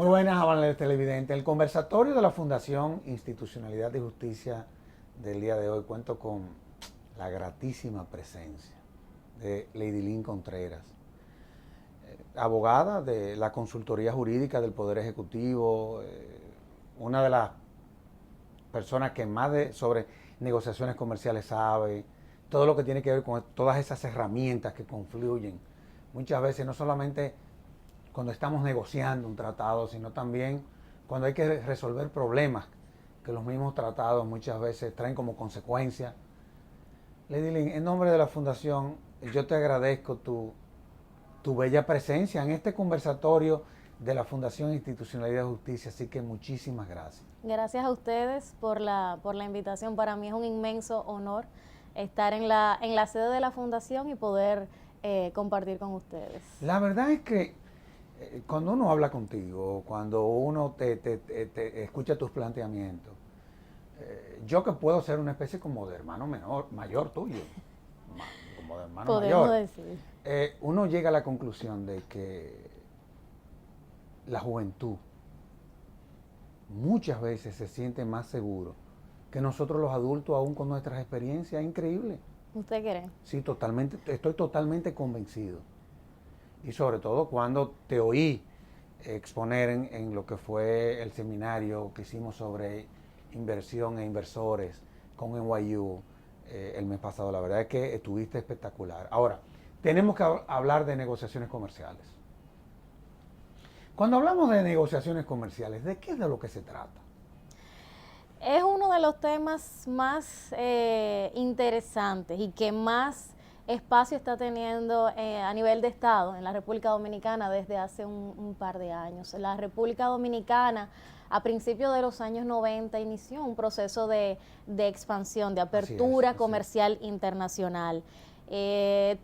Muy buenas, amables televidentes. El conversatorio de la Fundación Institucionalidad y Justicia del día de hoy cuento con la gratísima presencia de Leidilyn Contreras, abogada de la Consultoría Jurídica del Poder Ejecutivo, una de las personas que más sobre negociaciones comerciales sabe, todo lo que tiene que ver con todas esas herramientas que confluyen. Muchas veces no solamente cuando estamos negociando un tratado, sino también cuando hay que resolver problemas que los mismos tratados muchas veces traen como consecuencia. Leidilyn, en nombre de la Fundación, yo te agradezco tu bella presencia en este conversatorio de la Fundación Institucionalidad y Justicia, así que muchísimas gracias. Gracias a ustedes por la invitación. Para mí es un inmenso honor estar en la sede de la Fundación y poder compartir con ustedes. La verdad es que cuando uno habla contigo, cuando uno te escucha tus planteamientos, yo que puedo ser una especie como de hermano mayor tuyo, como de hermano Podemos mayor, decir. Uno llega a la conclusión de que la juventud muchas veces se siente más seguro que nosotros los adultos, aún con nuestras experiencias. Es increíble. ¿Usted cree? Sí, totalmente, estoy totalmente convencido. Y sobre todo cuando te oí exponer en lo que fue el seminario que hicimos sobre inversión e inversores con NYU el mes pasado. La verdad es que estuviste espectacular. Ahora, tenemos que hablar de negociaciones comerciales. Cuando hablamos de negociaciones comerciales, ¿de qué es de lo que se trata? Es uno de los temas más interesantes y que más espacio está teniendo a nivel de Estado en la República Dominicana desde hace un par de años. La República Dominicana, a principios de los años 90, inició un proceso de expansión, de apertura comercial internacional.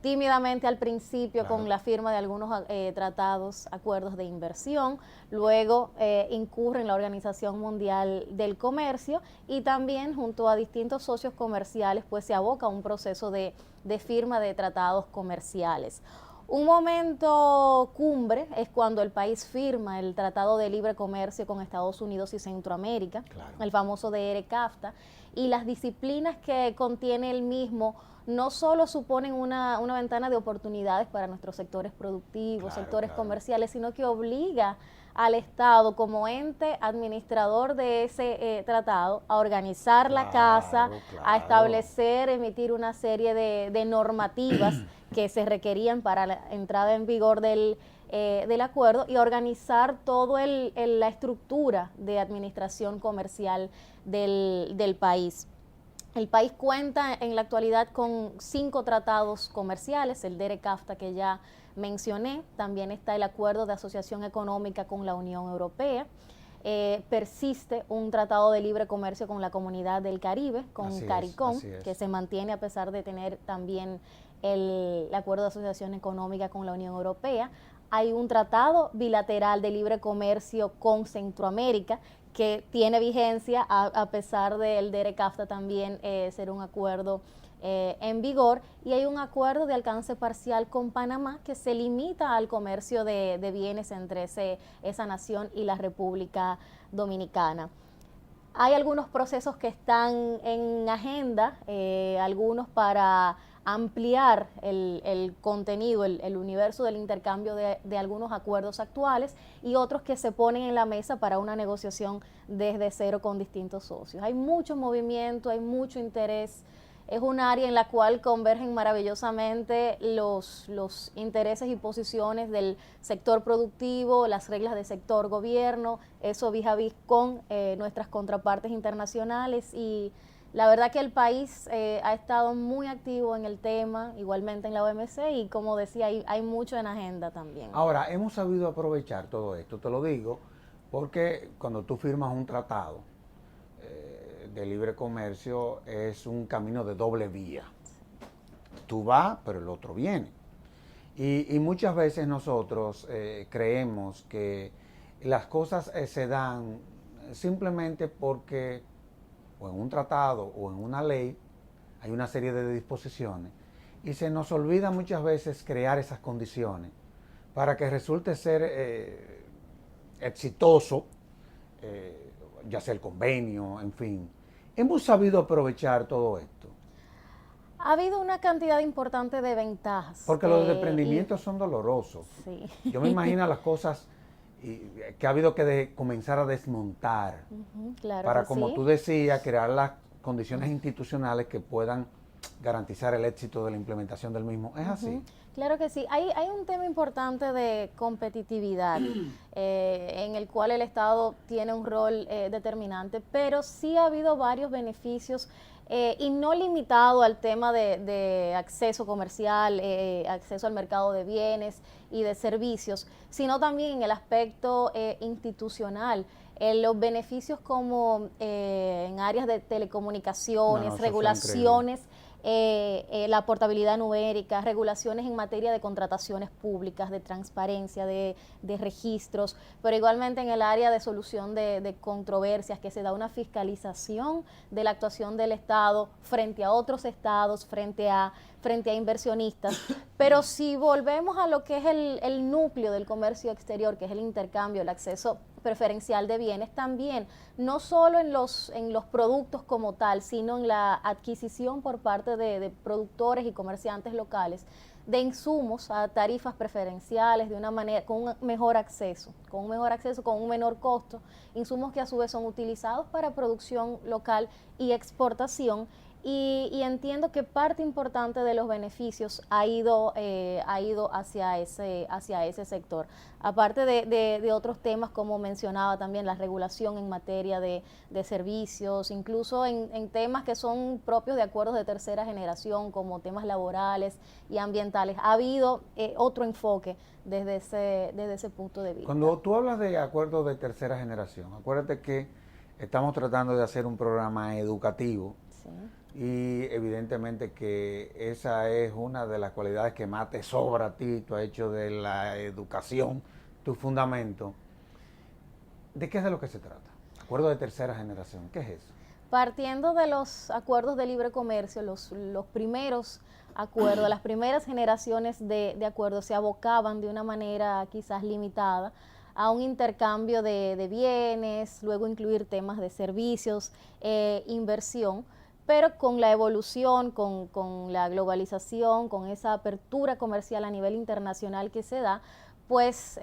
Tímidamente al principio, claro, con la firma de algunos tratados, acuerdos de inversión, luego incurre en la Organización Mundial del Comercio y también junto a distintos socios comerciales pues se aboca a un proceso de firma de tratados comerciales. Un momento cumbre es cuando el país firma el Tratado de Libre Comercio con Estados Unidos y Centroamérica, claro, el famoso DR-CAFTA, y las disciplinas que contiene el mismo no solo suponen una ventana de oportunidades para nuestros sectores productivos, claro, sectores comerciales, sino que obliga al Estado como ente administrador de ese tratado a organizar la casa, a establecer, emitir una serie de normativas que se requerían para la entrada en vigor del acuerdo y organizar toda la estructura de administración comercial del país. El país cuenta en la actualidad con 5 tratados comerciales, el DR-CAFTA que ya mencioné, también está el Acuerdo de Asociación Económica con la Unión Europea, persiste un tratado de libre comercio con la Comunidad del Caribe, con CARICOM, que se mantiene a pesar de tener también el Acuerdo de Asociación Económica con la Unión Europea. Hay un tratado bilateral de libre comercio con Centroamérica, que tiene vigencia a pesar del DR-CAFTA también ser un acuerdo en vigor, y hay un acuerdo de alcance parcial con Panamá que se limita al comercio de bienes entre esa nación y la República Dominicana. Hay algunos procesos que están en agenda, algunos para ampliar el contenido, el universo del intercambio de algunos acuerdos actuales y otros que se ponen en la mesa para una negociación desde cero con distintos socios. Hay mucho movimiento, hay mucho interés. Es un área en la cual convergen maravillosamente los intereses y posiciones del sector productivo, las reglas del sector gobierno, eso vis a vis con nuestras contrapartes internacionales, y la verdad que el país ha estado muy activo en el tema, igualmente en la OMC, y como decía, hay mucho en agenda también. Ahora, hemos sabido aprovechar todo esto, te lo digo, porque cuando tú firmas un tratado de libre comercio es un camino de doble vía. Tú vas, pero el otro viene. Y muchas veces nosotros creemos que las cosas se dan simplemente porque o en un tratado o en una ley hay una serie de disposiciones y se nos olvida muchas veces crear esas condiciones para que resulte ser exitoso, ya sea el convenio, en fin. ¿Hemos sabido aprovechar todo esto? Ha habido una cantidad importante de ventajas. Porque los desprendimientos son dolorosos. Sí. Yo me imagino las cosas que ha habido que comenzar a desmontar Claro para, que como sí. tú decías, crear las condiciones institucionales que puedan garantizar el éxito de la implementación del mismo. ¿Es así? Claro que sí. Hay un tema importante de competitividad en el cual el Estado tiene un rol determinante, pero sí ha habido varios beneficios y no limitado al tema de acceso comercial, acceso al mercado de bienes y de servicios, sino también en el aspecto institucional. Los beneficios como en áreas de telecomunicaciones, regulaciones, la portabilidad numérica, regulaciones en materia de contrataciones públicas, de transparencia, de registros, pero igualmente en el área de solución de controversias, que se da una fiscalización de la actuación del Estado frente a otros estados, frente a inversionistas. Pero si volvemos a lo que es el núcleo del comercio exterior, que es el intercambio, el acceso preferencial de bienes, también, no solo en los productos como tal, sino en la adquisición por parte de productores y comerciantes locales de insumos a tarifas preferenciales, de una manera, con un mejor acceso, con un menor costo, insumos que a su vez son utilizados para producción local y exportación. Y entiendo que parte importante de los beneficios ha ido hacia ese sector. Aparte de otros temas, como mencionaba también, la regulación en materia de servicios, incluso en temas que son propios de acuerdos de tercera generación, como temas laborales y ambientales. Ha habido otro enfoque desde ese punto de vista. Cuando tú hablas de acuerdos de tercera generación, acuérdate que estamos tratando de hacer un programa educativo. Sí. Y evidentemente que esa es una de las cualidades que más te sobra a ti, tú has hecho de la educación tu fundamento. ¿De qué es de lo que se trata? Acuerdo de tercera generación, ¿qué es eso? Partiendo de los acuerdos de libre comercio, los primeros acuerdos, las primeras generaciones de acuerdos se abocaban de una manera quizás limitada a un intercambio de bienes, luego incluir temas de servicios, inversión, pero con la evolución, con la globalización, con esa apertura comercial a nivel internacional que se da, pues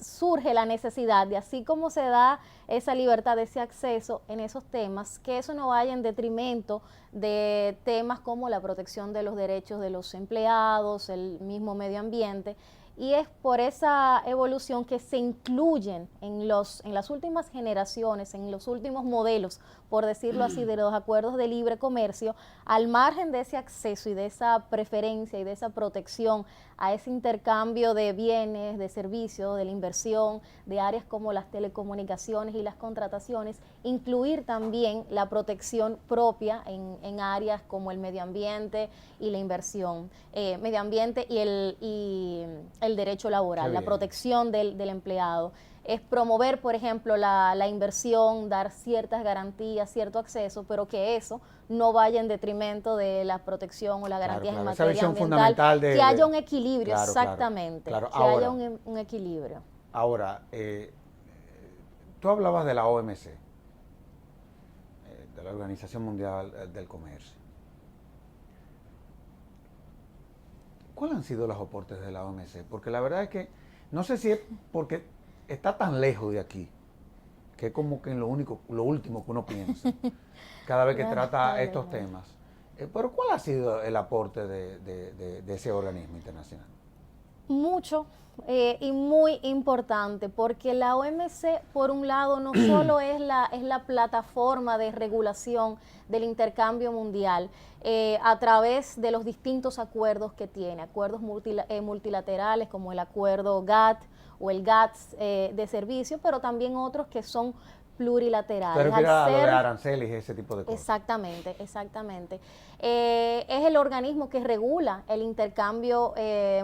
surge la necesidad de, así como se da esa libertad, ese acceso en esos temas, que eso no vaya en detrimento de temas como la protección de los derechos de los empleados, el mismo medio ambiente. Y es por esa evolución que se incluyen en las últimas generaciones, en los últimos modelos, por decirlo así, de los acuerdos de libre comercio, al margen de ese acceso y de esa preferencia y de esa protección a ese intercambio de bienes, de servicios, de la inversión, de áreas como las telecomunicaciones y las contrataciones, incluir también la protección propia en áreas como el medio ambiente y la inversión, medio ambiente y el derecho laboral, la protección del empleado. Es promover, por ejemplo, la inversión, dar ciertas garantías, cierto acceso, pero que eso no vaya en detrimento de la protección o la garantía en materia esa visión ambiental, que haya un equilibrio, claro, exactamente, claro. que Ahora, haya un equilibrio. Ahora, tú hablabas de la OMC, de la Organización Mundial del Comercio. ¿Cuáles han sido los aportes de la OMC? Porque la verdad es que, no sé si es porque está tan lejos de aquí, que es como que en lo último que uno piensa, cada vez que trata estos temas. Pero ¿cuál ha sido el aporte de ese organismo internacional? Mucho y muy importante, porque la OMC, por un lado, no solo es la plataforma de regulación del intercambio mundial a través de los distintos acuerdos que tiene, acuerdos multilaterales como el acuerdo GATT o el GATS de servicio, pero también otros que son plurilaterales. Pero mira lo de aranceles y ese tipo de cosas. Exactamente, exactamente. Es el organismo que regula el intercambio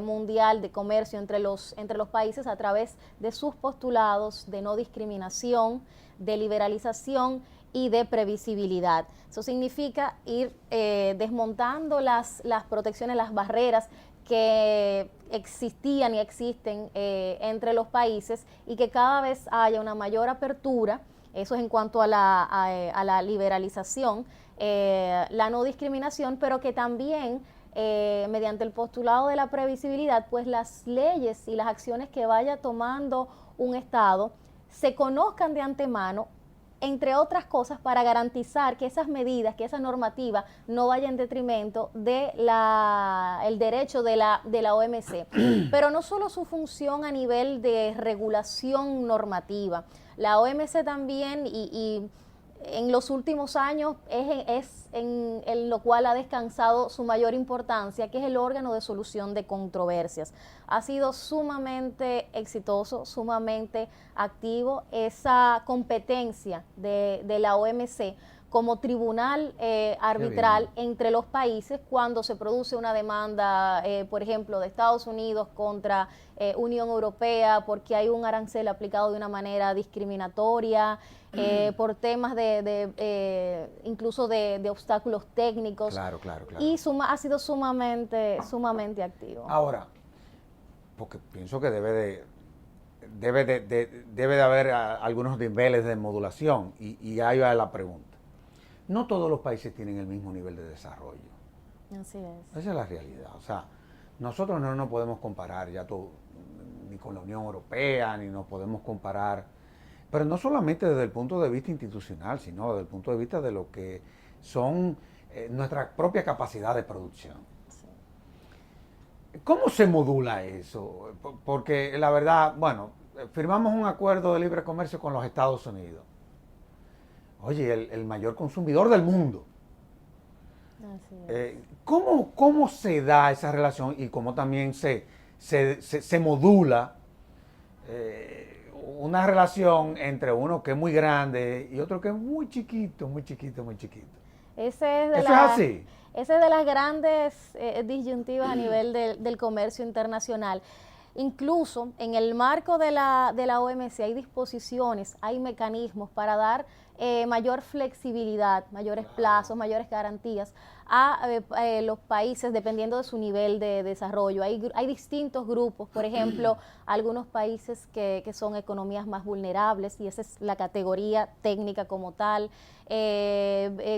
mundial de comercio entre los países a través de sus postulados de no discriminación, de liberalización y de previsibilidad. Eso significa ir desmontando las protecciones, las barreras que existían y existen entre los países, y que cada vez haya una mayor apertura. Eso es en cuanto a la liberalización, la no discriminación, pero que también mediante el postulado de la previsibilidad, pues las leyes y las acciones que vaya tomando un Estado se conozcan de antemano, entre otras cosas, para garantizar que esas medidas, que esa normativa no vaya en detrimento de el derecho de la OMC. Pero no solo su función a nivel de regulación normativa, la OMC también, y en los últimos años es en lo cual ha descansado su mayor importancia, que es el órgano de solución de controversias. Ha sido sumamente exitoso, sumamente activo esa competencia de la OMC como tribunal arbitral entre los países cuando se produce una demanda, por ejemplo, de Estados Unidos contra Unión Europea porque hay un arancel aplicado de una manera discriminatoria, por temas incluso de obstáculos técnicos. Claro. Y ha sido sumamente activo. Ahora, porque pienso que debe de haber algunos niveles de modulación, y ahí va la pregunta. No todos los países tienen el mismo nivel de desarrollo. Así es. Esa es la realidad. O sea, nosotros no nos podemos comparar ni con la Unión Europea, ni nos podemos comparar, pero no solamente desde el punto de vista institucional, sino desde el punto de vista de lo que son nuestra propia capacidad de producción. Sí. ¿Cómo se modula eso? Porque la verdad, bueno, firmamos un acuerdo de libre comercio con los Estados Unidos. Oye, el mayor consumidor del mundo. Así es. ¿Cómo se da esa relación y cómo también se modula una relación entre uno que es muy grande y otro que es muy chiquito? ¿Eso es así? Esa es de las grandes disyuntivas a nivel del comercio internacional. Incluso en el marco de la OMC hay disposiciones, hay mecanismos para dar mayor flexibilidad, mayores plazos, mayores garantías a los países dependiendo de su nivel de desarrollo. Hay distintos grupos, por ejemplo, algunos países que son economías más vulnerables, y esa es la categoría técnica como tal,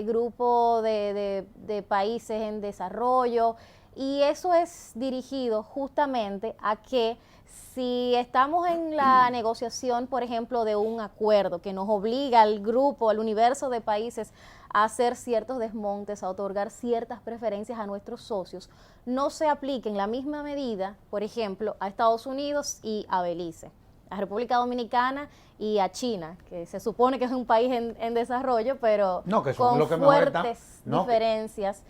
grupo de países en desarrollo, y eso es dirigido justamente a que si estamos en la negociación, por ejemplo, de un acuerdo que nos obliga al grupo, al universo de países a hacer ciertos desmontes, a otorgar ciertas preferencias a nuestros socios, no se aplique en la misma medida, por ejemplo, a Estados Unidos y a Belice, a República Dominicana y a China, que se supone que es un país en desarrollo, pero no, que son con fuertes diferencias.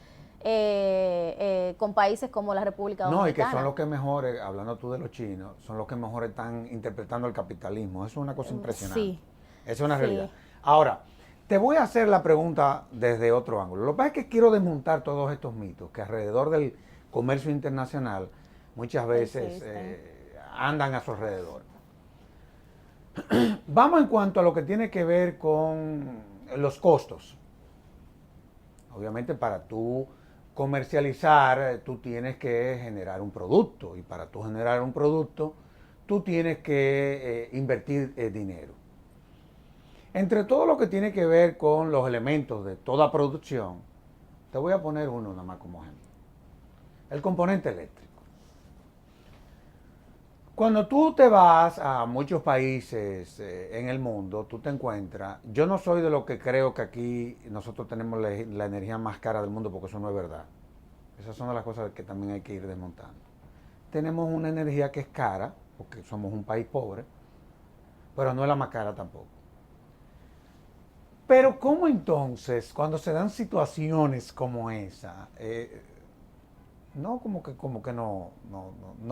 Con países como la República Dominicana. No, y que son los que mejor, hablando tú de los chinos, son los que mejor están interpretando el capitalismo. Eso es una cosa impresionante. Sí. Eso es una realidad. Ahora, te voy a hacer la pregunta desde otro ángulo. Lo que pasa es que quiero desmontar todos estos mitos que alrededor del comercio internacional muchas veces andan a su alrededor. Vamos en cuanto a lo que tiene que ver con los costos. Obviamente, para tú comercializar, tú tienes que generar un producto, y para tú generar un producto, tú tienes que invertir dinero. Entre todo lo que tiene que ver con los elementos de toda producción, te voy a poner uno nada más como ejemplo. El componente eléctrico. Cuando tú te vas a muchos países en el mundo, tú te encuentras, yo no soy de los que creo que aquí nosotros tenemos la energía más cara del mundo, porque eso no es verdad. Esas son de las cosas que también hay que ir desmontando. Tenemos una energía que es cara, porque somos un país pobre, pero no es la más cara tampoco. Pero ¿cómo entonces, cuando se dan situaciones como esa, no como que no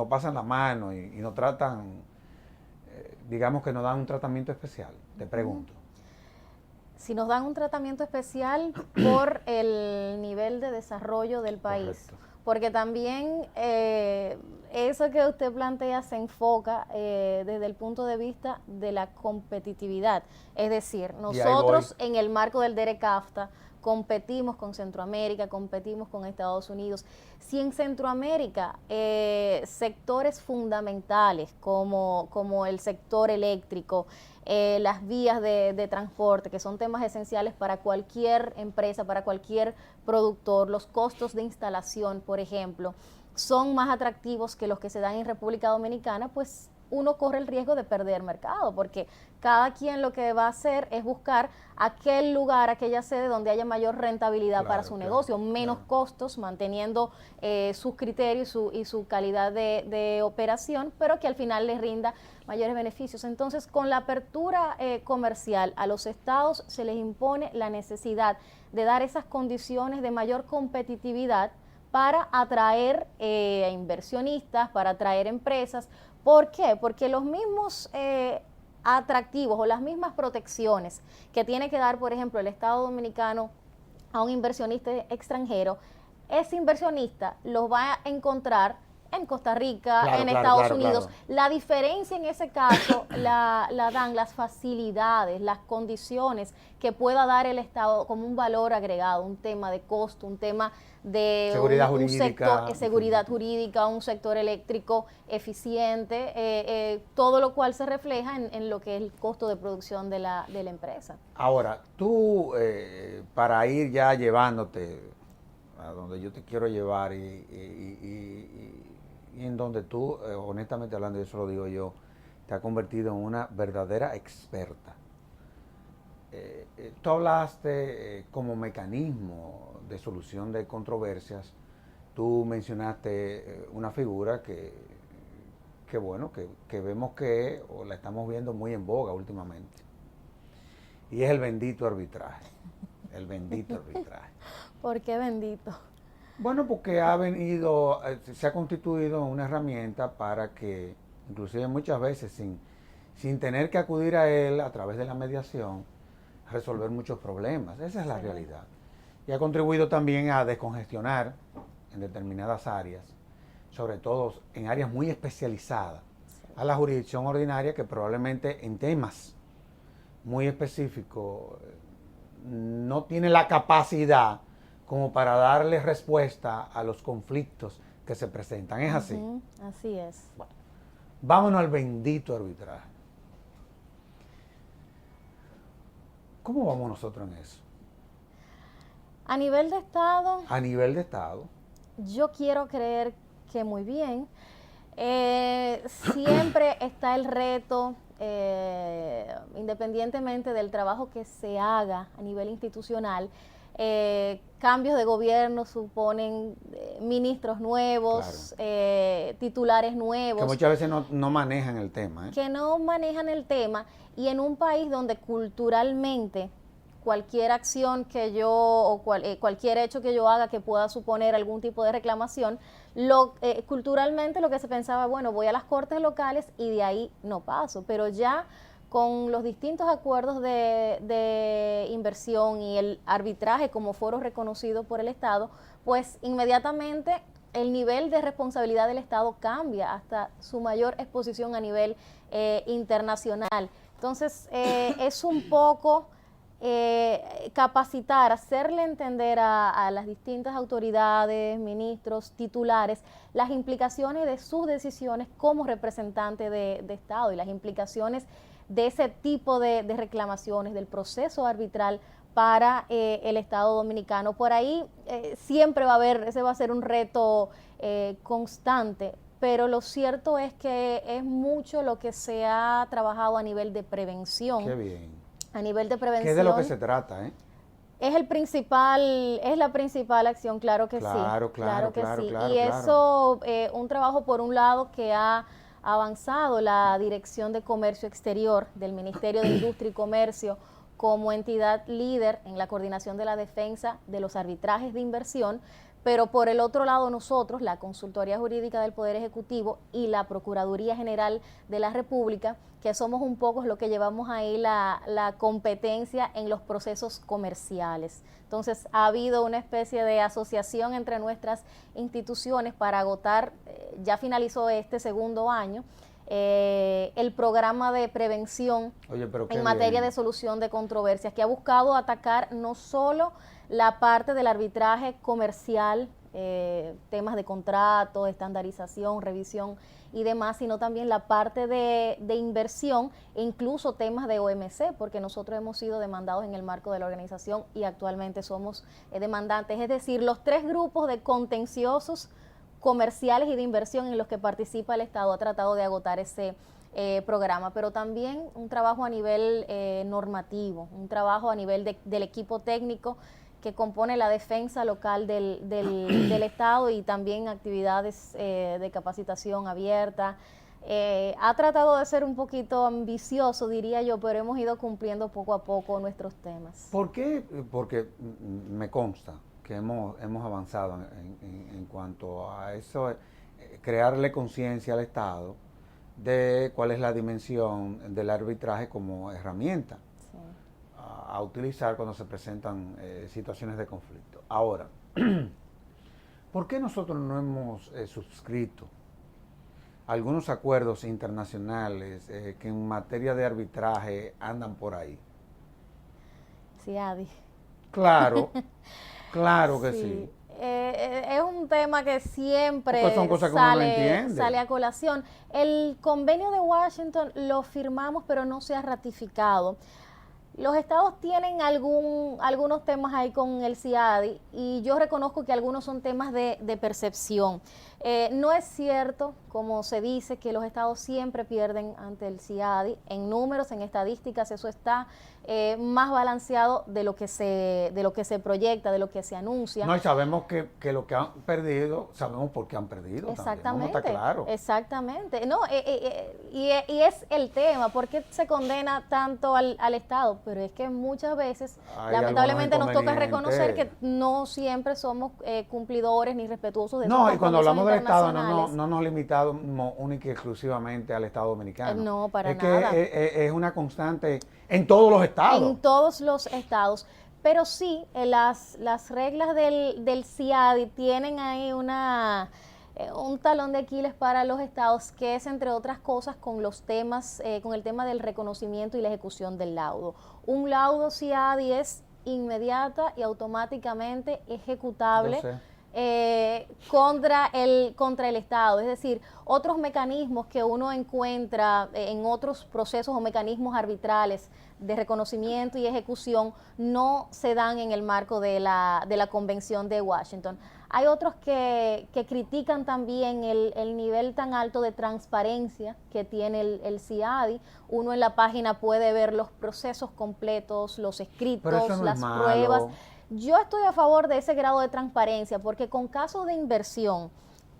pasan la mano y no tratan, digamos que nos dan un tratamiento especial? Te pregunto. Si nos dan un tratamiento especial por el nivel de desarrollo del país. Correcto. porque también eso que usted plantea se enfoca desde el punto de vista de la competitividad. Es decir, nosotros en el marco del DERECAFTA competimos con Centroamérica, competimos con Estados Unidos. Si en Centroamérica sectores fundamentales como el sector eléctrico, las vías de transporte, que son temas esenciales para cualquier empresa, para cualquier productor, los costos de instalación, por ejemplo, son más atractivos que los que se dan en República Dominicana, pues uno corre el riesgo de perder mercado, porque cada quien lo que va a hacer es buscar aquel lugar, aquella sede donde haya mayor rentabilidad para su negocio, menos costos, manteniendo sus criterios y su calidad de operación, pero que al final les rinda mayores beneficios. Entonces, con la apertura comercial a los estados se les impone la necesidad de dar esas condiciones de mayor competitividad para atraer inversionistas, para atraer empresas. ¿Por qué? Porque los mismos atractivos o las mismas protecciones que tiene que dar, por ejemplo, el Estado Dominicano a un inversionista extranjero, ese inversionista los va a encontrar en Costa Rica, en Estados Unidos. La diferencia en ese caso la dan las facilidades, las condiciones que pueda dar el Estado como un valor agregado, un tema de costo, un tema de seguridad jurídica, un sector eléctrico eficiente, todo lo cual se refleja en lo que es el costo de producción de la empresa. Ahora, tú, para ir ya llevándote a donde yo te quiero llevar y en donde tú, honestamente hablando, y eso lo digo yo, te has convertido en una verdadera experta. Tú hablaste como mecanismo de solución de controversias, tú mencionaste una figura que vemos o la estamos viendo muy en boga últimamente, y es el bendito arbitraje. El bendito arbitraje. ¿Por qué bendito? Bueno, porque se ha constituido una herramienta para que, inclusive muchas veces sin tener que acudir a él a través de la mediación, resolver muchos problemas. Esa es la realidad. Y ha contribuido también a descongestionar en determinadas áreas, sobre todo en áreas muy especializadas, a la jurisdicción ordinaria, que probablemente en temas muy específicos no tiene la capacidad como para darle respuesta a los conflictos que se presentan. ¿Es así? Así es. Bueno, vámonos al bendito arbitraje. ¿Cómo vamos nosotros en eso? A nivel de Estado. A nivel de Estado. Yo quiero creer que muy bien. Siempre está el reto, independientemente del trabajo que se haga a nivel institucional. Cambios de gobierno suponen ministros nuevos, titulares nuevos. Que muchas veces no manejan el tema. Que no manejan el tema, y en un país donde culturalmente cualquier acción que cualquier hecho que yo haga que pueda suponer algún tipo de reclamación, culturalmente lo que se pensaba, bueno, voy a las cortes locales y de ahí no paso, pero ya con los distintos acuerdos de inversión y el arbitraje como foro reconocido por el Estado, pues inmediatamente el nivel de responsabilidad del Estado cambia hasta su mayor exposición a nivel internacional. Entonces, es un poco capacitar, hacerle entender a las distintas autoridades, ministros, titulares, las implicaciones de sus decisiones como representante de Estado y las implicaciones de ese tipo de reclamaciones, del proceso arbitral para el Estado Dominicano. Por ahí siempre ese va a ser un reto constante, pero lo cierto es que es mucho lo que se ha trabajado a nivel de prevención. Qué bien. A nivel de prevención. ¿Qué es de lo que se trata, Es la principal acción, claro que sí. Claro que sí. Y eso, un trabajo por un lado que ha avanzado la Dirección de Comercio Exterior del Ministerio de Industria y Comercio como entidad líder en la coordinación de la defensa de los arbitrajes de inversión, Pero por el otro lado nosotros, la Consultoría Jurídica del Poder Ejecutivo y la Procuraduría General de la República, que somos un poco lo que llevamos ahí la competencia en los procesos comerciales. Entonces ha habido una especie de asociación entre nuestras instituciones para agotar, ya finalizó este segundo año, el programa de prevención en materia de solución de controversias, que ha buscado atacar no solo la parte del arbitraje comercial, temas de contrato, estandarización, revisión y demás, sino también la parte de inversión e incluso temas de OMC, porque nosotros hemos sido demandados en el marco de la organización y actualmente somos demandantes. Es decir, los 3 grupos de contenciosos comerciales y de inversión en los que participa el Estado ha tratado de agotar ese programa, pero también un trabajo a nivel normativo, un trabajo a nivel del equipo técnico que compone la defensa local del Estado y también actividades de capacitación abierta. Ha tratado de ser un poquito ambicioso, diría yo, pero hemos ido cumpliendo poco a poco nuestros temas. ¿Por qué? Porque me consta que hemos avanzado en cuanto a eso, crearle conciencia al Estado de cuál es la dimensión del arbitraje como herramienta a utilizar cuando se presentan situaciones de conflicto. Ahora, ¿por qué nosotros no hemos suscrito algunos acuerdos internacionales que en materia de arbitraje andan por ahí? Sí, Adi. Claro, claro que sí. Es un tema que siempre son cosas que uno no entiende. Sale a colación. El convenio de Washington lo firmamos, pero no se ha ratificado. Los estados tienen algunos temas ahí con el CIADI y yo reconozco que algunos son temas de percepción. No es cierto, como se dice, que los estados siempre pierden ante el CIADI. En números, en estadísticas, eso está más balanceado de lo que se proyecta, de lo que se anuncia. No, y sabemos que lo que han perdido, sabemos por qué han perdido. Exactamente. No está claro. Exactamente. No, y es el tema, ¿por qué se condena tanto al Estado? Pero es que muchas veces, lamentablemente, nos toca reconocer que no siempre somos cumplidores ni respetuosos de No, y cuando hablamos del Estado no nos limitamos única y exclusivamente al Estado dominicano. No, para nada. Que es una constante en todos los estados. En todos los estados. Pero sí, las reglas del CIADI tienen ahí un talón de Aquiles para los estados, que es, entre otras cosas, con los temas, con el tema del reconocimiento y la ejecución del laudo. Un laudo CIADI es inmediata y automáticamente ejecutable contra el Estado. Es decir, otros mecanismos que uno encuentra en otros procesos o mecanismos arbitrales de reconocimiento y ejecución no se dan en el marco de la Convención de Washington. Hay otros que critican también el nivel tan alto de transparencia que tiene el CIADI. Uno en la página puede ver los procesos completos, los escritos, las pruebas. Yo estoy a favor de ese grado de transparencia porque con casos de inversión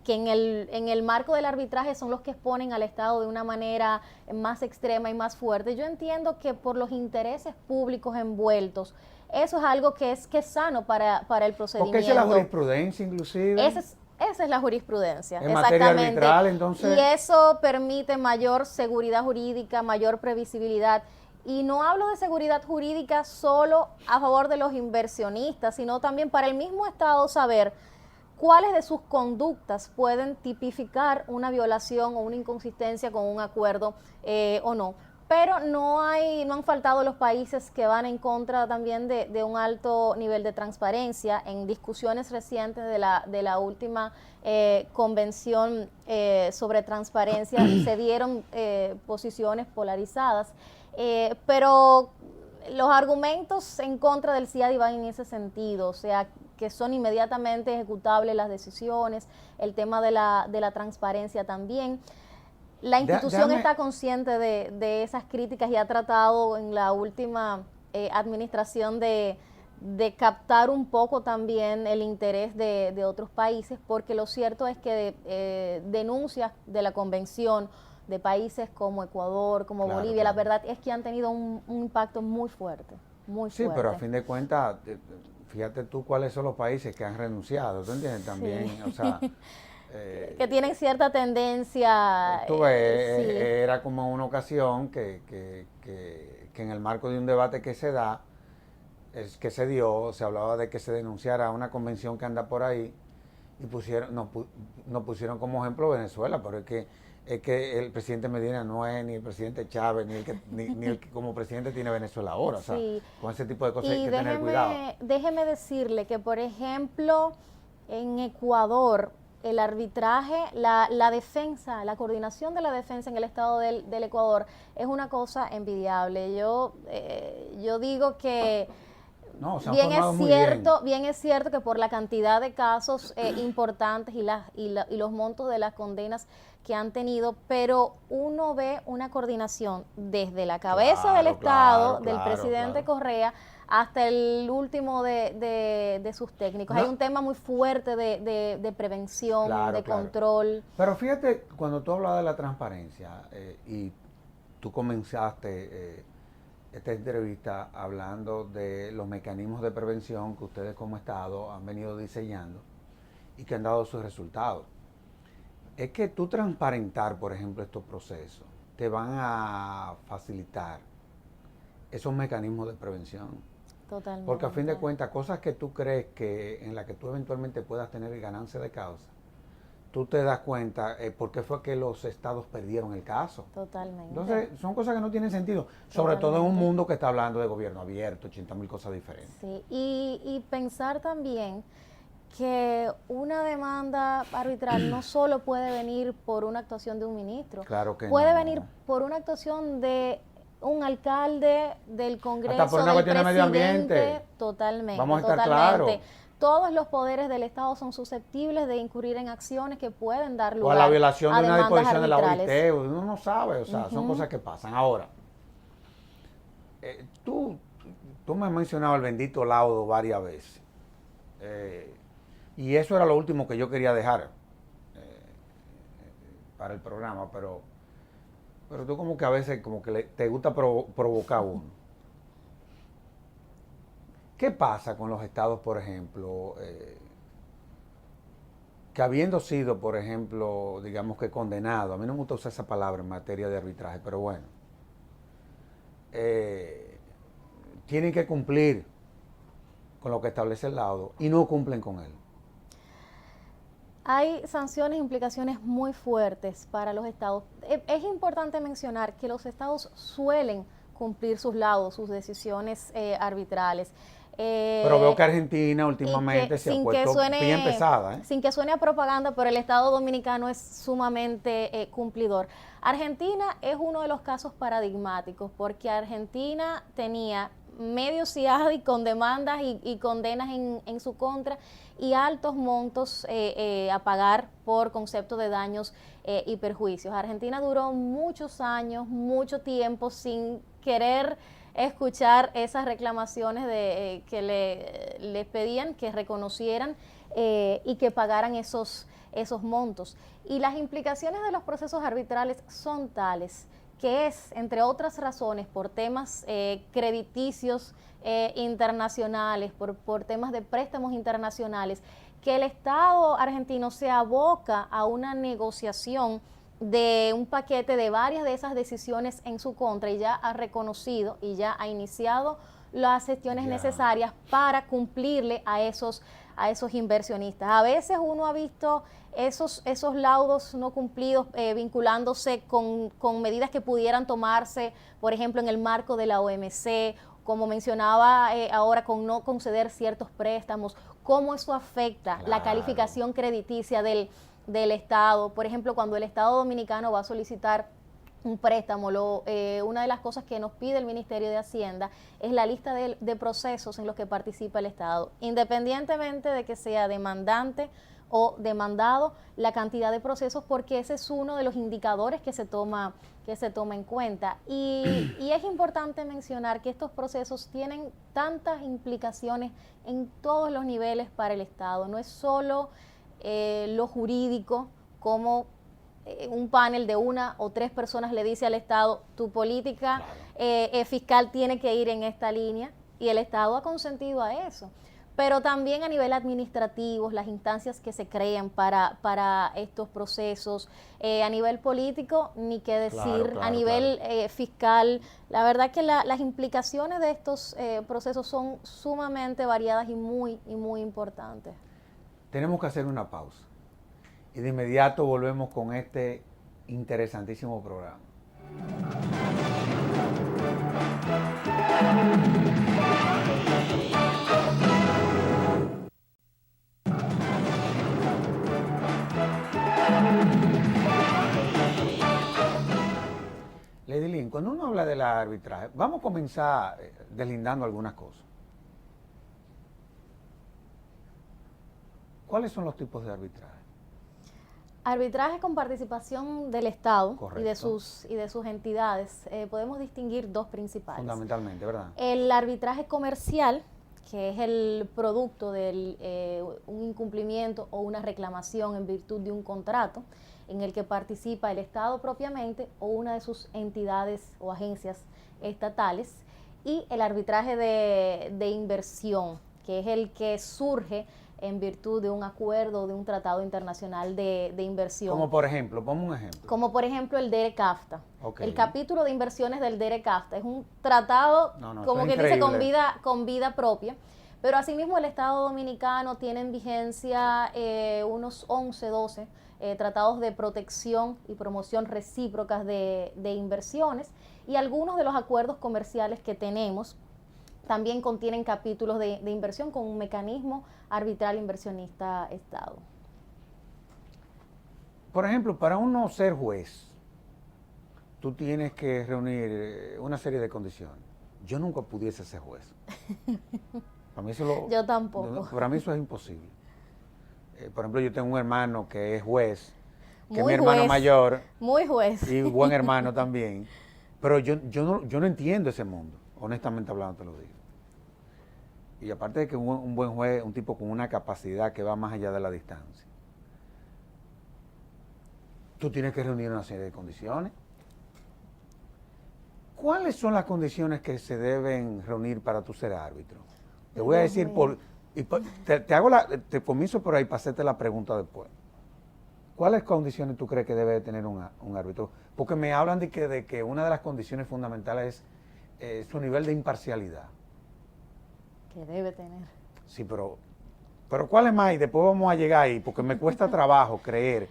que en el marco del arbitraje son los que exponen al Estado de una manera más extrema y más fuerte, yo entiendo que por los intereses públicos envueltos, eso es algo que es sano para el procedimiento. Porque esa es la jurisprudencia inclusive. Esa es la jurisprudencia, en materia arbitral, entonces. Y eso permite mayor seguridad jurídica, mayor previsibilidad. Y no hablo de seguridad jurídica solo a favor de los inversionistas, sino también para el mismo Estado saber cuáles de sus conductas pueden tipificar una violación o una inconsistencia con un acuerdo o no. Pero no han faltado los países que van en contra también de un alto nivel de transparencia. En discusiones recientes de la última convención sobre transparencia se dieron posiciones polarizadas, pero los argumentos en contra del CIADI van en ese sentido, o sea, que son inmediatamente ejecutables las decisiones, el tema de la transparencia también. La institución está consciente de esas críticas y ha tratado en la última administración de captar un poco también el interés de otros países, porque lo cierto es que denuncias de la convención de países como Ecuador, como Bolivia, la verdad es que han tenido un impacto muy fuerte, muy fuerte. Sí, pero a fin de cuentas, fíjate tú cuáles son los países que han renunciado, ¿tú entiendes? También, Sí. o sea... que tienen cierta tendencia. Tú ves, Sí. era como una ocasión que en el marco de un debate que se da, que se dio, se hablaba de que se denunciara una convención que anda por ahí y nos pusieron como ejemplo Venezuela, pero es que el presidente Medina no es ni el presidente Chávez, ni el que como presidente tiene Venezuela ahora, Sí. o sea, con ese tipo de cosas Y hay que tener cuidado. déjeme decirle que, por ejemplo, en Ecuador, el arbitraje, la defensa, la coordinación de la defensa en el estado del Ecuador es una cosa envidiable. Yo digo que No, se han formado muy bien es cierto que por la cantidad de casos importantes y los montos de las condenas que han tenido, pero uno ve una coordinación desde la cabeza del Estado, del presidente Correa, hasta el último de sus técnicos. Hay un tema muy fuerte de prevención, control. Pero fíjate, cuando tú hablabas de la transparencia y tú comenzaste esta entrevista hablando de los mecanismos de prevención que ustedes como Estado han venido diseñando y que han dado sus resultados. Es que tú transparentar, por ejemplo, estos procesos, te van a facilitar esos mecanismos de prevención. Totalmente. Porque a fin de cuentas, cosas que tú crees que en las que tú eventualmente puedas tener ganancia de causa, tú te das cuenta por qué fue que los estados perdieron el caso. Totalmente. Entonces, son cosas que no tienen sentido, sobre todo en un mundo que está hablando de gobierno abierto, 80.000 cosas diferentes. Sí, y pensar también que una demanda arbitral no solo puede venir por una actuación de un ministro, claro que puede no. venir por una actuación de un alcalde, del Congreso, hasta por una del cuestión de medio ambiente. Totalmente. Vamos a estar claros. Todos los poderes del Estado son susceptibles de incurrir en acciones que pueden dar lugar a la violación a de una disposición arbitrales. de la OIT, uno no sabe, o sea, son cosas que pasan. Ahora, tú me has mencionado el bendito laudo varias veces. Y eso era lo último que yo quería dejar para el programa, pero tú como que a veces como que te gusta provocar uno. ¿Qué pasa con los estados, por ejemplo, que habiendo sido, por ejemplo, digamos que condenado, a mí no me gusta usar esa palabra en materia de arbitraje, pero bueno, tienen que cumplir con lo que establece el laudo y no cumplen con él? Hay sanciones e implicaciones muy fuertes para los estados. Es importante mencionar que los estados suelen cumplir sus laudos, sus decisiones arbitrales. Pero veo que Argentina últimamente se ha puesto bien pesada. Sin que suene a propaganda, pero el Estado dominicano es sumamente cumplidor. Argentina es uno de los casos paradigmáticos, porque Argentina tenía medio CIADI con demandas y condenas en su contra y altos montos a pagar por concepto de daños y perjuicios. Argentina duró muchos años, mucho tiempo sin querer escuchar esas reclamaciones que les pedían que reconocieran y que pagaran esos montos. Y las implicaciones de los procesos arbitrales son tales que es, entre otras razones, por temas crediticios internacionales, por temas de préstamos internacionales, que el Estado argentino se aboca a una negociación de un paquete de varias de esas decisiones en su contra y ya ha reconocido y ya ha iniciado las gestiones necesarias para cumplirle a esos inversionistas. A veces uno ha visto esos laudos no cumplidos vinculándose con medidas que pudieran tomarse, por ejemplo, en el marco de la OMC, como mencionaba ahora, con no conceder ciertos préstamos, cómo eso afecta la calificación crediticia del Estado. Por ejemplo, cuando el Estado dominicano va a solicitar un préstamo, una de las cosas que nos pide el Ministerio de Hacienda es la lista de procesos en los que participa el Estado, independientemente de que sea demandante o demandado, la cantidad de procesos, porque ese es uno de los indicadores que se toma en cuenta. Y es importante mencionar que estos procesos tienen tantas implicaciones en todos los niveles para el Estado. No es solo lo jurídico, como un panel de 1 o 3 personas le dice al Estado, tu política fiscal tiene que ir en esta línea, y el Estado ha consentido a eso. pero también a nivel administrativo, las instancias que se crean para estos procesos, a nivel político, ni qué decir, a nivel fiscal. La verdad que las implicaciones de estos procesos son sumamente variadas y muy importantes. Tenemos que hacer una pausa y de inmediato volvemos con este interesantísimo programa. Lady Lynn, cuando uno habla del arbitraje, vamos a comenzar deslindando algunas cosas. ¿Cuáles son los tipos de arbitraje? Arbitraje con participación del Estado Correcto. y de sus entidades. Podemos distinguir dos principales. Fundamentalmente, ¿verdad? El arbitraje comercial, que es el producto de un incumplimiento o una reclamación en virtud de un contrato, en el que participa el Estado propiamente o una de sus entidades o agencias estatales, y el arbitraje de inversión, que es el que surge en virtud de un acuerdo o de un tratado internacional de inversión. Como por ejemplo, ponme un ejemplo. Como por ejemplo el DERE-CAFTA. Okay. El capítulo de inversiones del DERE-CAFTA es un tratado, como que dice, con vida propia. Pero asimismo el Estado Dominicano tiene en vigencia unos 11, 12 tratados de protección y promoción recíprocas de inversiones, y algunos de los acuerdos comerciales que tenemos también contienen capítulos de inversión con un mecanismo arbitral inversionista-Estado. Por ejemplo, para uno ser juez, tú tienes que reunir una serie de condiciones. Yo nunca pudiese ser juez. Para mí eso yo tampoco. Para mí eso es imposible. Por ejemplo, yo tengo un hermano que es juez, que es mi Muy hermano juez, mayor. Muy juez. Y buen hermano también. Pero yo no entiendo ese mundo, honestamente hablando te lo digo. Y aparte de que un buen juez es un tipo con una capacidad que va más allá de la distancia. Tú tienes que reunir una serie de condiciones. ¿Cuáles son las condiciones que se deben reunir para tú ser árbitro? Te voy a decir te comienzo por ahí para hacerte la pregunta después. ¿Cuáles condiciones tú crees que debe tener un árbitro? Porque me hablan de que una de las condiciones fundamentales es su nivel de imparcialidad. Que debe tener. Sí, pero ¿cuál es más? Y después vamos a llegar ahí, porque me cuesta trabajo creer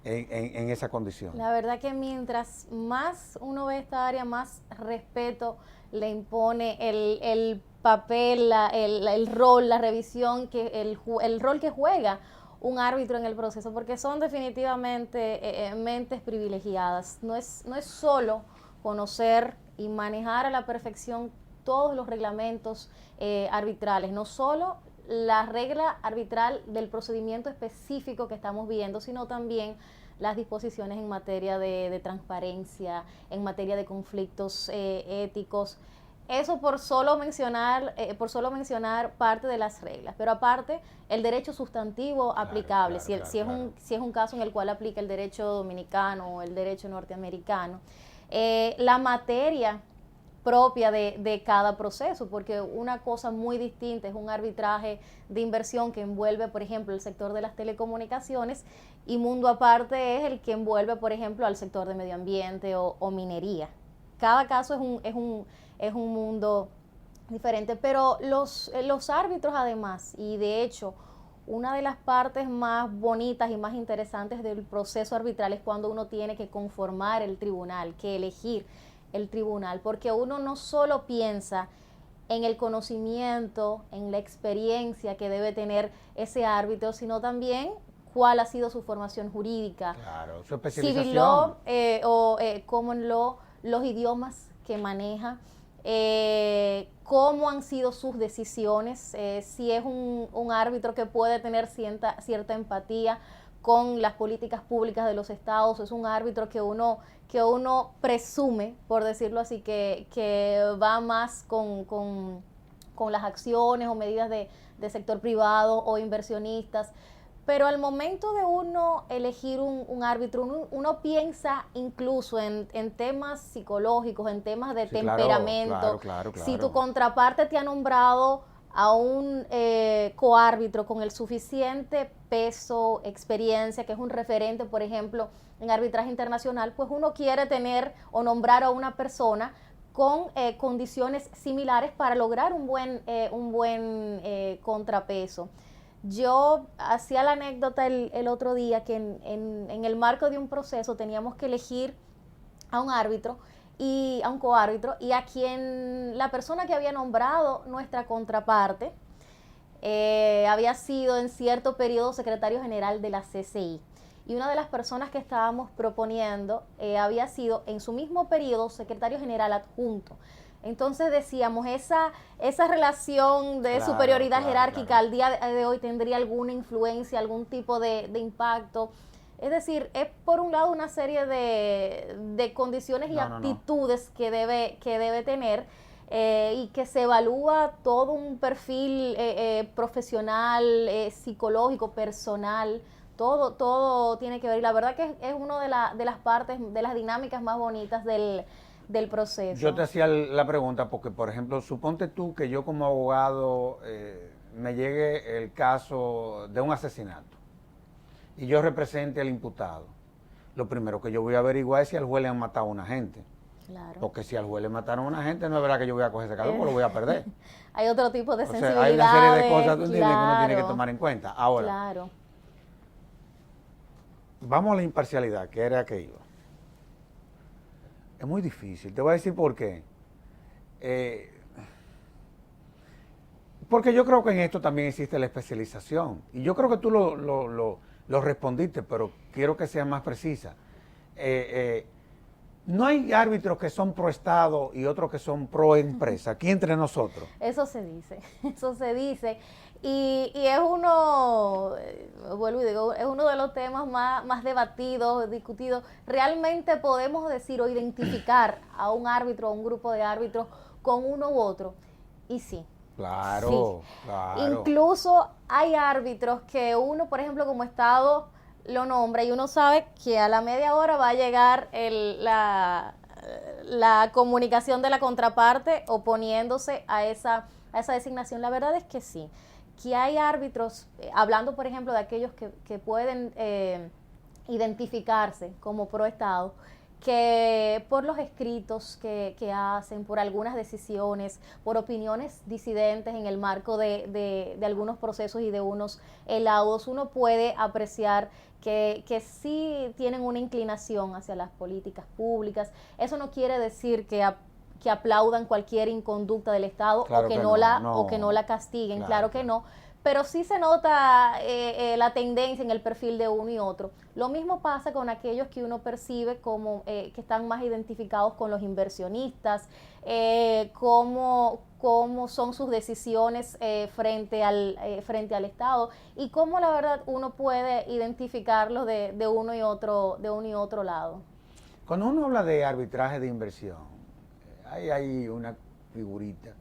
en esa condición. La verdad que mientras más uno ve esta área, más respeto le impone el papel, el rol, la revisión, el rol que juega un árbitro en el proceso, porque son definitivamente mentes privilegiadas. No es solo conocer y manejar a la perfección todos los reglamentos arbitrales, no solo la regla arbitral del procedimiento específico que estamos viendo, sino también las disposiciones en materia de transparencia, en materia de conflictos éticos. Eso por solo mencionar parte de las reglas, pero aparte el derecho sustantivo aplicable, si es un caso en el cual aplica el derecho dominicano o el derecho norteamericano, la materia propia de cada proceso, porque una cosa muy distinta es un arbitraje de inversión que envuelve, por ejemplo, el sector de las telecomunicaciones, y mundo aparte es el que envuelve, por ejemplo, al sector de medio ambiente o minería. Cada caso es un mundo diferente, pero los árbitros además, y de hecho, una de las partes más bonitas y más interesantes del proceso arbitral es cuando uno tiene que conformar el tribunal, que elegir el tribunal, porque uno no solo piensa en el conocimiento, en la experiencia que debe tener ese árbitro, sino también cuál ha sido su formación jurídica, claro, su especialización, civil law o common law, los idiomas que maneja, cómo han sido sus decisiones, si es un árbitro que puede tener cierta empatía con las políticas públicas de los estados, es un árbitro que uno presume, por decirlo así, que va más con las acciones o medidas de sector privado o inversionistas. Pero al momento de uno elegir un árbitro, uno piensa incluso en temas psicológicos, en temas de temperamento. Claro. Si tu contraparte te ha nombrado a un coárbitro con el suficiente peso, experiencia, que es un referente, por ejemplo, en arbitraje internacional, pues uno quiere tener o nombrar a una persona con condiciones similares para lograr un buen contrapeso. Yo hacía la anécdota el otro día que en el marco de un proceso teníamos que elegir a un árbitro y a un coárbitro, y a quien la persona que había nombrado nuestra contraparte había sido en cierto periodo secretario general de la CCI. Y una de las personas que estábamos proponiendo había sido en su mismo periodo secretario general adjunto. Entonces decíamos, esa relación de superioridad jerárquica al día de hoy tendría alguna influencia, algún tipo de impacto. Es decir, es por un lado una serie de condiciones y aptitudes que debe tener, y que se evalúa todo un perfil profesional, psicológico, personal. Todo tiene que ver, y la verdad que es una de las partes, de las dinámicas más bonitas del proceso. Yo te hacía la pregunta porque, por ejemplo, suponte tú que yo como abogado me llegue el caso de un asesinato y yo represente al imputado. Lo primero que yo voy a averiguar es si al juez le han matado a una gente. Claro. Porque si al juez le mataron a una gente, no es verdad que yo voy a coger ese caso, porque lo voy a perder. Hay otro tipo de sensibilidades. Hay una serie de cosas que uno tiene que tomar en cuenta. Ahora, claro, vamos a la imparcialidad, que era que iba. Es muy difícil. Te voy a decir por qué. Porque yo creo que en esto también existe la especialización. Y yo creo que tú lo respondiste, pero quiero que sea más precisa. No hay árbitros que son pro Estado y otros que son pro empresa, aquí entre nosotros. Eso se dice. Y es uno, vuelvo y digo, es uno de los temas más debatidos, discutidos. Realmente podemos decir o identificar a un árbitro, a un grupo de árbitros con uno u otro. Y sí. Claro, sí. claro. Incluso hay árbitros que uno, por ejemplo, como Estado lo nombra y uno sabe que a la media hora va a llegar la comunicación de la contraparte oponiéndose a esa designación. La verdad es que sí, que hay árbitros, hablando por ejemplo de aquellos que pueden identificarse como pro Estado, que por los escritos que hacen, por algunas decisiones, por opiniones disidentes en el marco de algunos procesos y de unos laudos, uno puede apreciar que sí tienen una inclinación hacia las políticas públicas. Eso no quiere decir que aplaudan cualquier inconducta del Estado, claro, o que no la castiguen, claro que no. Pero sí se nota la tendencia en el perfil de uno y otro. Lo mismo pasa con aquellos que uno percibe como que están más identificados con los inversionistas, cómo son sus decisiones frente al Estado, y cómo la verdad uno puede identificarlos de uno y otro lado. Cuando uno habla de arbitraje de inversión, hay una figurita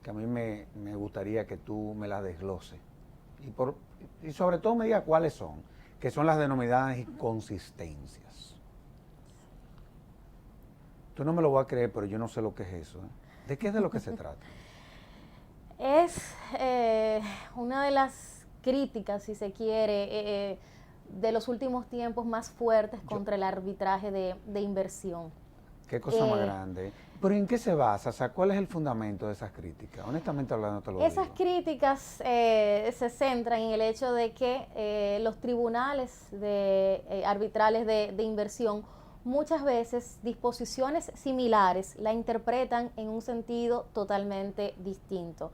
que a mí me gustaría que tú me la desgloses y sobre todo me digas cuáles son, que son las denominadas inconsistencias. Tú no me lo vas a creer, pero yo no sé lo que es eso. ¿De qué es de lo que se trata? Es una de las críticas, si se quiere, de los últimos tiempos más fuertes contra el arbitraje de inversión. Qué cosa más grande. ¿Pero en qué se basa? O sea, ¿cuál es el fundamento de esas críticas? Honestamente hablando, te lo digo. Esas críticas se centran en el hecho de que los tribunales arbitrales de inversión, muchas veces disposiciones similares la interpretan en un sentido totalmente distinto.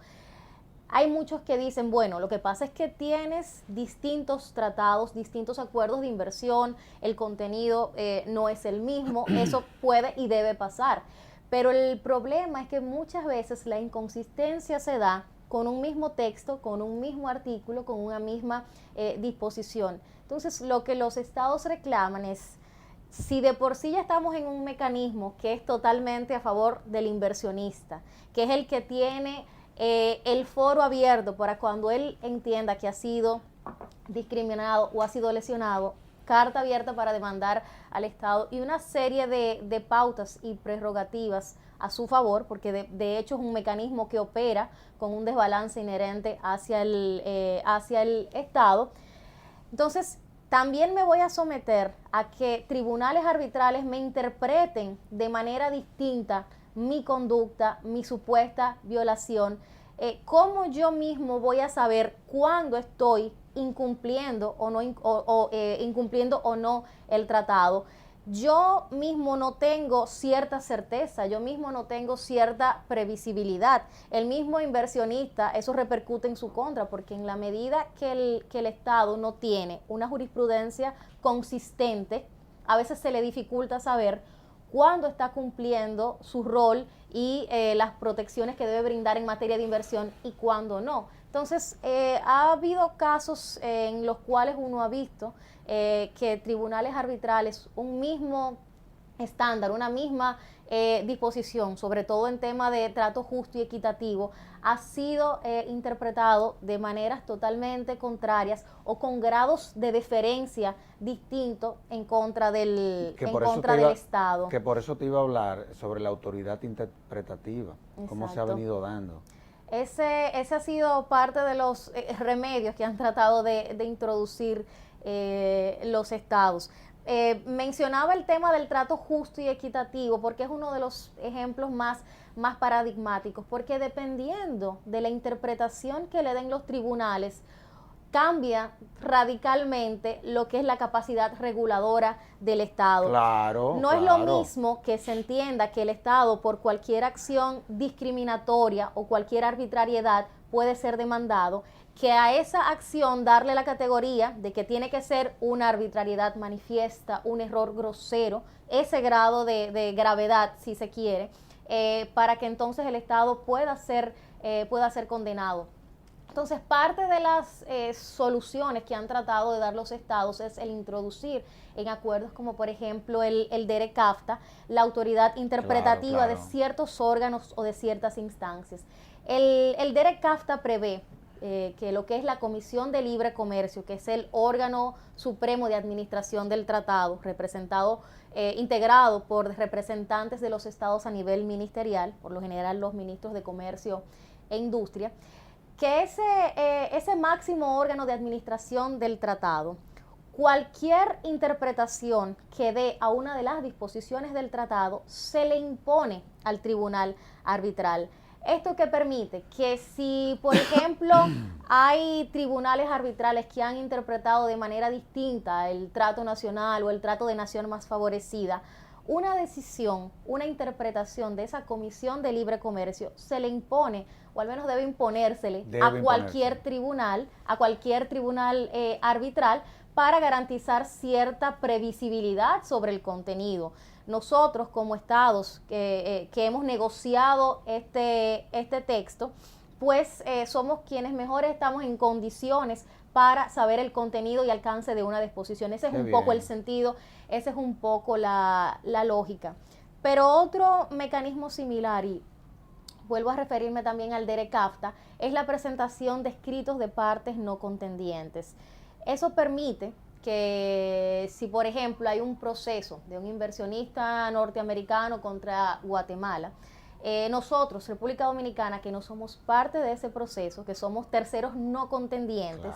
Hay muchos que dicen, bueno, lo que pasa es que tienes distintos tratados, distintos acuerdos de inversión, el contenido no es el mismo, eso puede y debe pasar. Pero el problema es que muchas veces la inconsistencia se da con un mismo texto, con un mismo artículo, con una misma disposición. Entonces, lo que los estados reclaman es, si de por sí ya estamos en un mecanismo que es totalmente a favor del inversionista, que es el que tiene el foro abierto para cuando él entienda que ha sido discriminado o ha sido lesionado, carta abierta para demandar al Estado y una serie de pautas y prerrogativas a su favor, porque de hecho es un mecanismo que opera con un desbalance inherente hacia el Estado. Entonces, también me voy a someter a que tribunales arbitrales me interpreten de manera distinta mi conducta, mi supuesta violación. ¿Cómo yo mismo voy a saber cuándo estoy incumpliendo o no, incumpliendo o no el tratado? Yo mismo no tengo cierta certeza, yo mismo no tengo cierta previsibilidad. El mismo inversionista, eso repercute en su contra, porque en la medida que el Estado no tiene una jurisprudencia consistente, a veces se le dificulta saber cuándo está cumpliendo su rol y las protecciones que debe brindar en materia de inversión y cuándo no. Entonces, ha habido casos en los cuales uno ha visto que tribunales arbitrales, un mismo estándar, una misma disposición, sobre todo en tema de trato justo y equitativo, ha sido interpretado de maneras totalmente contrarias o con grados de deferencia distintos en contra del Estado. Que por eso te iba a hablar sobre la autoridad interpretativa, cómo se ha venido dando. Ese ha sido parte de los remedios que han tratado de introducir los estados. Mencionaba el tema del trato justo y equitativo porque es uno de los ejemplos más paradigmáticos, porque dependiendo de la interpretación que le den los tribunales, cambia radicalmente lo que es la capacidad reguladora del Estado. No es lo mismo que se entienda que el Estado, por cualquier acción discriminatoria o cualquier arbitrariedad, puede ser demandado, que a esa acción darle la categoría de que tiene que ser una arbitrariedad manifiesta, un error grosero, ese grado de gravedad, si se quiere, para que entonces el Estado pueda ser condenado. Entonces, parte de las soluciones que han tratado de dar los estados es el introducir en acuerdos como, por ejemplo, el DERE-CAFTA, la autoridad interpretativa de ciertos órganos o de ciertas instancias. El DERE-CAFTA prevé que lo que es la Comisión de Libre Comercio, que es el órgano supremo de administración del tratado, integrado por representantes de los estados a nivel ministerial, por lo general los ministros de Comercio e Industria, que ese máximo órgano de administración del tratado, cualquier interpretación que dé a una de las disposiciones del tratado se le impone al tribunal arbitral. Esto que permite que si, por ejemplo, hay tribunales arbitrales que han interpretado de manera distinta el trato nacional o el trato de nación más favorecida, una decisión, una interpretación de esa Comisión de Libre Comercio se le impone, o al menos debe imponérsele a cualquier tribunal arbitral para garantizar cierta previsibilidad sobre el contenido. Nosotros como estados que hemos negociado este texto, pues somos quienes mejor estamos en condiciones para saber el contenido y alcance de una disposición. Ese es un poco el sentido, esa es un poco la lógica. Pero otro mecanismo similar, y vuelvo a referirme también al DERE-CAFTA, es la presentación de escritos de partes no contendientes. Eso permite que si, por ejemplo, hay un proceso de un inversionista norteamericano contra Guatemala, nosotros, República Dominicana, que no somos parte de ese proceso, que somos terceros no contendientes,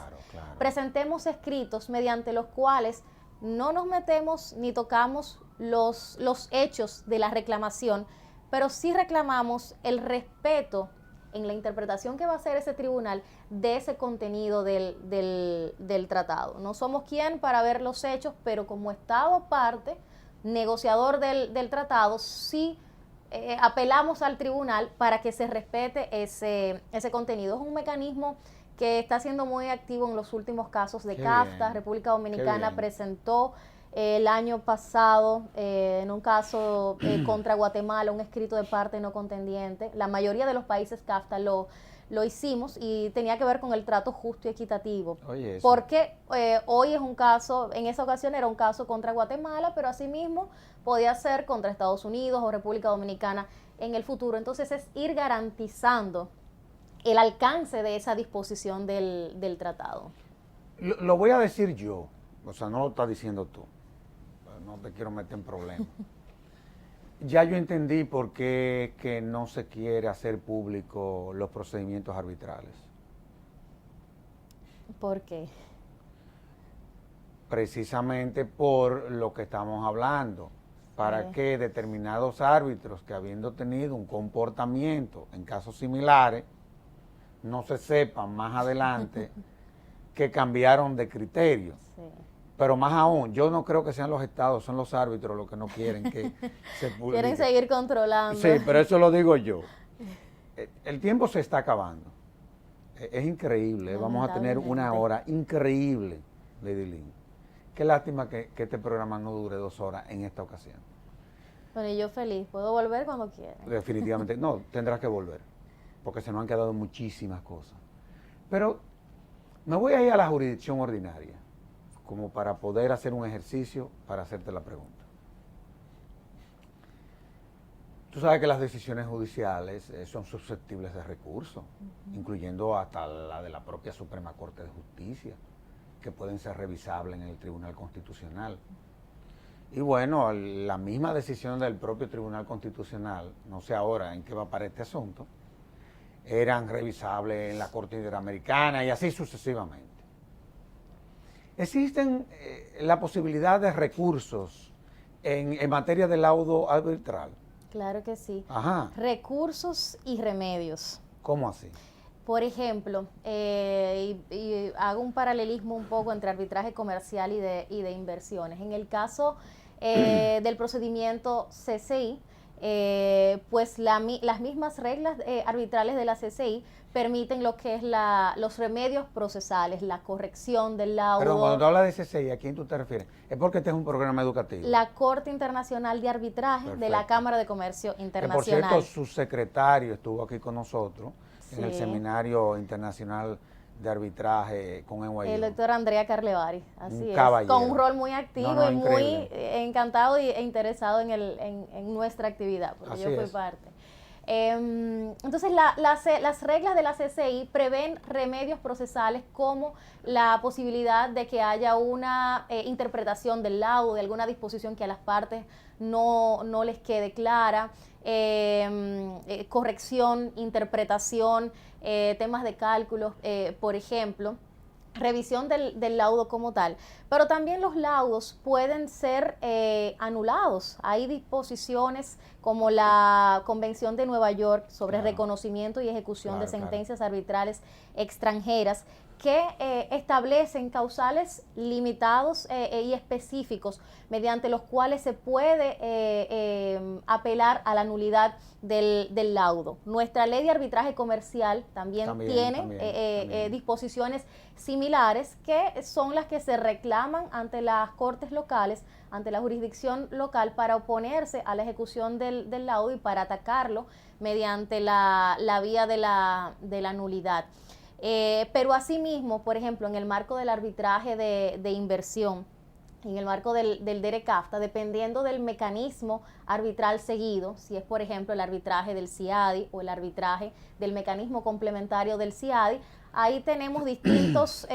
presentemos escritos mediante los cuales no nos metemos ni tocamos los hechos de la reclamación, pero sí reclamamos el respeto en la interpretación que va a hacer ese tribunal de ese contenido del tratado. No somos quien para ver los hechos, pero como Estado parte, negociador del tratado, sí apelamos al tribunal para que se respete ese contenido. Es un mecanismo que está siendo muy activo en los últimos casos de CAFTA. República Dominicana presentó el año pasado en un caso contra Guatemala un escrito de parte no contendiente. La mayoría de los países CAFTA lo hicimos y tenía que ver con el trato justo y equitativo. Porque hoy es un caso, en esa ocasión era un caso contra Guatemala, pero asimismo podía ser contra Estados Unidos o República Dominicana en el futuro. Entonces es ir garantizando el alcance de esa disposición del tratado. Lo voy a decir yo, o sea, no lo estás diciendo tú, no te quiero meter en problemas. Ya yo entendí por qué que no se quiere hacer público los procedimientos arbitrales. ¿Por qué? Precisamente por lo que estamos hablando, para que determinados árbitros que habiendo tenido un comportamiento en casos similares, no se sepan más adelante que cambiaron de criterio. Sí. Pero más aún, yo no creo que sean los estados, son los árbitros los que no quieren que se publique. Quieren seguir controlando. Sí, pero eso lo digo yo. El tiempo se está acabando. Es increíble, vamos a tener una hora increíble, Lady Lynn. Qué lástima que este programa no dure 2 horas en esta ocasión. Bueno, y yo feliz, puedo volver cuando quiera. Definitivamente, no, tendrás que volver, porque se nos han quedado muchísimas cosas. Pero me voy a ir a la jurisdicción ordinaria, como para poder hacer un ejercicio para hacerte la pregunta. Tú sabes que las decisiones judiciales son susceptibles de recurso, incluyendo hasta la de la propia Suprema Corte de Justicia, que pueden ser revisables en el Tribunal Constitucional. Y bueno, la misma decisión del propio Tribunal Constitucional, no sé ahora en qué va a parar este asunto, eran revisables en la Corte Interamericana y así sucesivamente. ¿Existen la posibilidad de recursos en materia de laudo arbitral? Claro que sí. Ajá. Recursos y remedios. ¿Cómo así? Por ejemplo, y hago un paralelismo un poco entre arbitraje comercial y de inversiones. En el caso del procedimiento CCI, pues las mismas reglas arbitrales de la CCI permiten lo que es los remedios procesales, la corrección del laudo. Pero cuando tú hablas de CCI, ¿a quién tú te refieres? Es porque este es un programa educativo. La Corte Internacional de Arbitraje. Perfecto. De la Cámara de Comercio Internacional. Que por cierto, su secretario estuvo aquí con nosotros en el Seminario Internacional de Arbitraje con NYU. El doctor Andrea Carlevari, así es. Caballero. Con un rol muy activo y increíble. Muy encantado e interesado en nuestra actividad, porque así yo fui es. Parte. Entonces, las reglas de la CCI prevén remedios procesales como la posibilidad de que haya una interpretación del laudo, de alguna disposición que a las partes no les quede clara, corrección, interpretación, temas de cálculos, por ejemplo. Revisión del laudo como tal, pero también los laudos pueden ser anulados. Hay disposiciones como la Convención de Nueva York sobre reconocimiento y ejecución de sentencias arbitrales extranjeras que establecen causales limitados y específicos mediante los cuales se puede apelar a la nulidad del laudo. Nuestra ley de arbitraje comercial también tiene disposiciones similares que son las que se reclaman ante las cortes locales, ante la jurisdicción local para oponerse a la ejecución del laudo y para atacarlo mediante la vía de la nulidad. Pero asimismo, por ejemplo, en el marco del arbitraje de inversión, en el marco del DERECAFTA, dependiendo del mecanismo arbitral seguido, si es por ejemplo el arbitraje del CIADI o el arbitraje del mecanismo complementario del CIADI, ahí tenemos distintos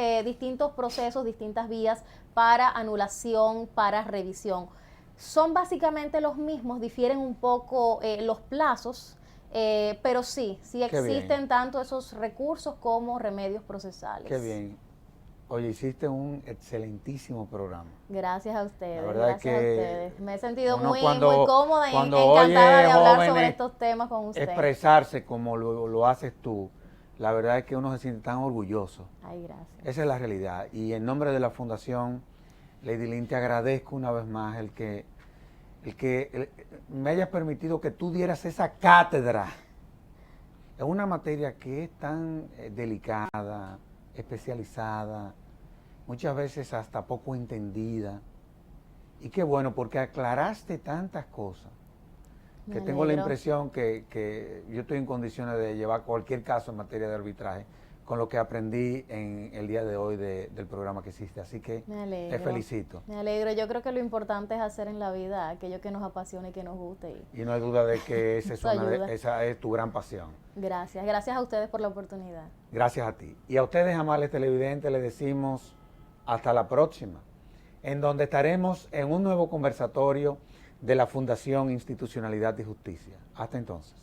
procesos, distintas vías para anulación, para revisión. Son básicamente los mismos, difieren un poco los plazos, pero sí existen tanto esos recursos como remedios procesales. Qué bien. Oye, hiciste un excelentísimo programa. Gracias a ustedes. La verdad gracias es que a ustedes. Me he sentido muy cuando, cómoda y cuando encantada de hablar jóvenes sobre estos temas con ustedes. Expresarse como lo haces tú, la verdad es que uno se siente tan orgulloso. Ay, gracias. Esa es la realidad. Y en nombre de la Fundación Lady Lynn, te agradezco una vez más el que me hayas permitido que tú dieras esa cátedra en una materia que es tan delicada, especializada, muchas veces hasta poco entendida. Y qué bueno, porque aclaraste tantas cosas que tengo la impresión que yo estoy en condiciones de llevar cualquier caso en materia de arbitraje con lo que aprendí en el día de hoy del programa que hiciste. Así que te felicito. Me alegro. Yo creo que lo importante es hacer en la vida aquello que nos apasione y que nos guste. Y no hay duda de que esa es tu gran pasión. Gracias. Gracias a ustedes por la oportunidad. Gracias a ti. Y a ustedes, amables televidentes, les decimos hasta la próxima. en donde estaremos en un nuevo conversatorio de la Fundación Institucionalidad y Justicia. Hasta entonces.